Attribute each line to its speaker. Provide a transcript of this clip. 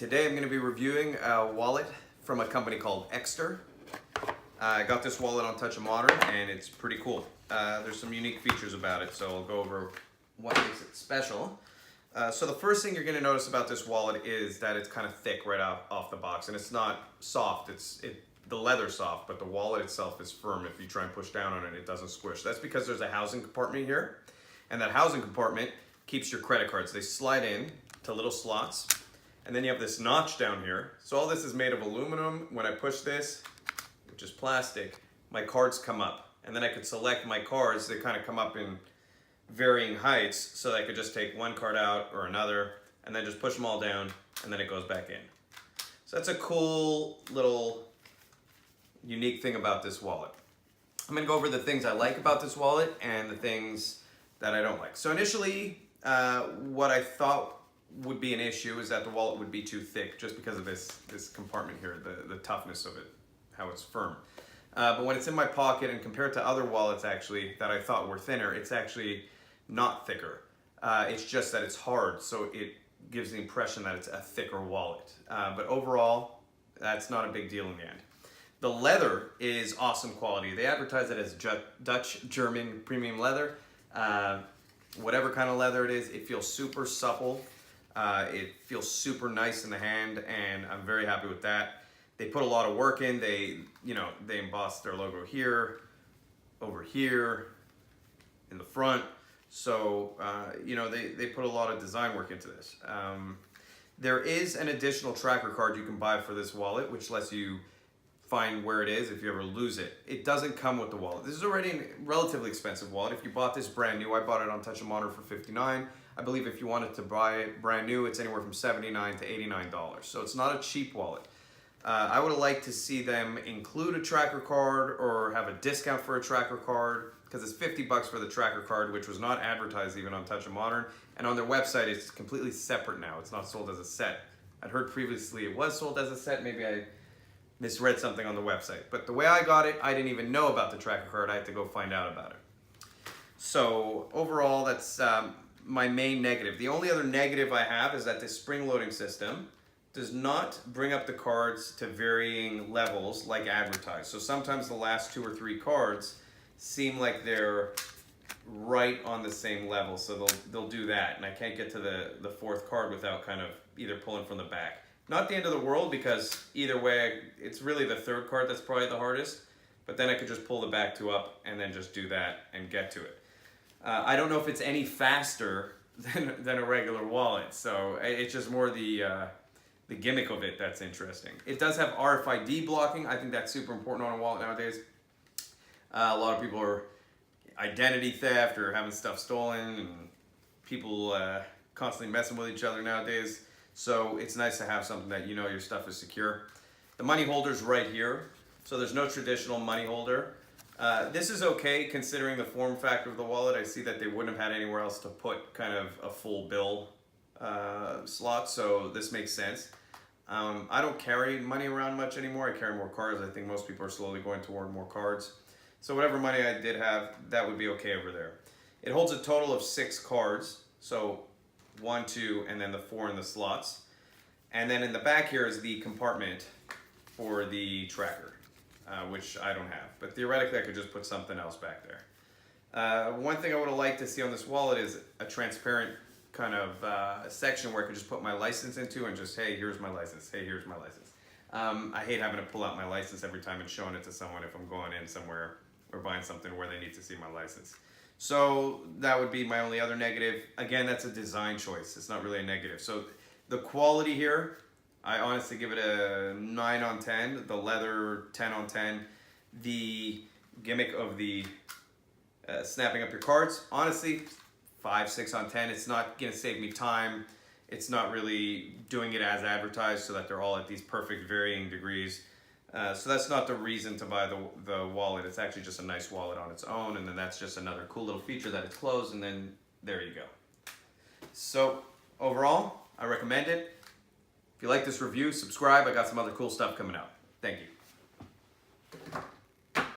Speaker 1: Today I'm going to be reviewing a wallet from a company called Ekster. I got this wallet on Touch of Modern and it's pretty cool. There's some unique features about it, so I'll go over what makes it special. So the first thing you're going to notice about this wallet is that it's kind of thick right off the box, and it's not soft. The leather's soft, but the wallet itself is firm. If you try and push down on it, it doesn't squish. That's because there's a housing compartment here, and that housing compartment keeps your credit cards. They slide in to little slots, and then you have this notch down here. So all this is made of aluminum. When I push this, which is plastic, my cards come up, and then I could select my cards. They kind of come up in varying heights, so that I could just take one card out or another, and then just push them all down, and then it goes back in. So that's a cool little unique thing about this wallet. I'm gonna go over the things I like about this wallet and the things that I don't like. So initially, what I thought would be an issue is that the wallet would be too thick, just because of this compartment here, the toughness of it, how it's firm. But when it's in my pocket, and compared to other wallets actually that I thought were thinner, it's actually not thicker. It's just that it's hard, so it gives the impression that it's a thicker wallet. But overall, that's not a big deal in the end. The leather is awesome quality. They advertise it as Dutch German premium leather. Whatever kind of leather it is, it feels super supple. It feels super nice in the hand, and I'm very happy with that. They put a lot of work in. They emboss their logo here, over here, in the front. So, they put a lot of design work into this. There is an additional tracker card you can buy for this wallet, which lets you find where it is if you ever lose it. It doesn't come with the wallet. This is already a relatively expensive wallet. If you bought this brand new, I bought it on Touch of Modern for $59. I believe if you wanted to buy it brand new, it's anywhere from $79 to $89. So it's not a cheap wallet. I would have liked to see them include a tracker card or have a discount for a tracker card, because it's $50 for the tracker card, which was not advertised even on Touch of Modern. And on their website, it's completely separate now. It's not sold as a set. I'd heard previously it was sold as a set. Maybe I misread something on the website. But the way I got it, I didn't even know about the tracker card. I had to go find out about it. So overall, that's my main negative. The only other negative I have is that this spring-loading system does not bring up the cards to varying levels like advertised. So sometimes the last 2 or 3 cards seem like they're right on the same level. So they'll do that. And I can't get to the 4th card without kind of either pulling from the back. Not the end of the world, because either way, it's really the 3rd card that's probably the hardest. But then I could just pull the back 2 up and then just do that and get to it. I don't know if it's any faster than a regular wallet. So it's just more the gimmick of it that's interesting. It does have RFID blocking. I think that's super important on a wallet nowadays. A lot of people are identity theft or having stuff stolen, and people constantly messing with each other nowadays. So it's nice to have something that you know your stuff is secure. The money holder's right here, so there's no traditional money holder. This is okay considering the form factor of the wallet. I see that they wouldn't have had anywhere else to put kind of a full bill slot, so this makes sense. I don't carry money around much anymore. I carry more cards. I think most people are slowly going toward more cards. So whatever money I did have, that would be okay over there. It holds a total of 6 cards, so 1, 2, and then the 4 in the slots. And then in the back here is the compartment for the tracker, which I don't have. But theoretically, I could just put something else back there. One thing I would have liked to see on this wallet is a transparent kind of a section where I could just put my license into and just, hey, here's my license. Hey, here's my license. I hate having to pull out my license every time and showing it to someone if I'm going in somewhere or buying something where they need to see my license. So that would be my only other negative. Again, that's a design choice. It's not really a negative. So the quality here, I honestly give it a 9 on 10. The leather, 10 on 10. The gimmick of the snapping up your cards, honestly, 5, 6 on 10. It's not gonna save me time. It's not really doing it as advertised so that they're all at these perfect varying degrees. So that's not the reason to buy the wallet. It's actually just a nice wallet on its own, and then that's just another cool little feature that it's closed, and then there you go. So overall, I recommend it. If you like this review, subscribe. I got some other cool stuff coming out. Thank you.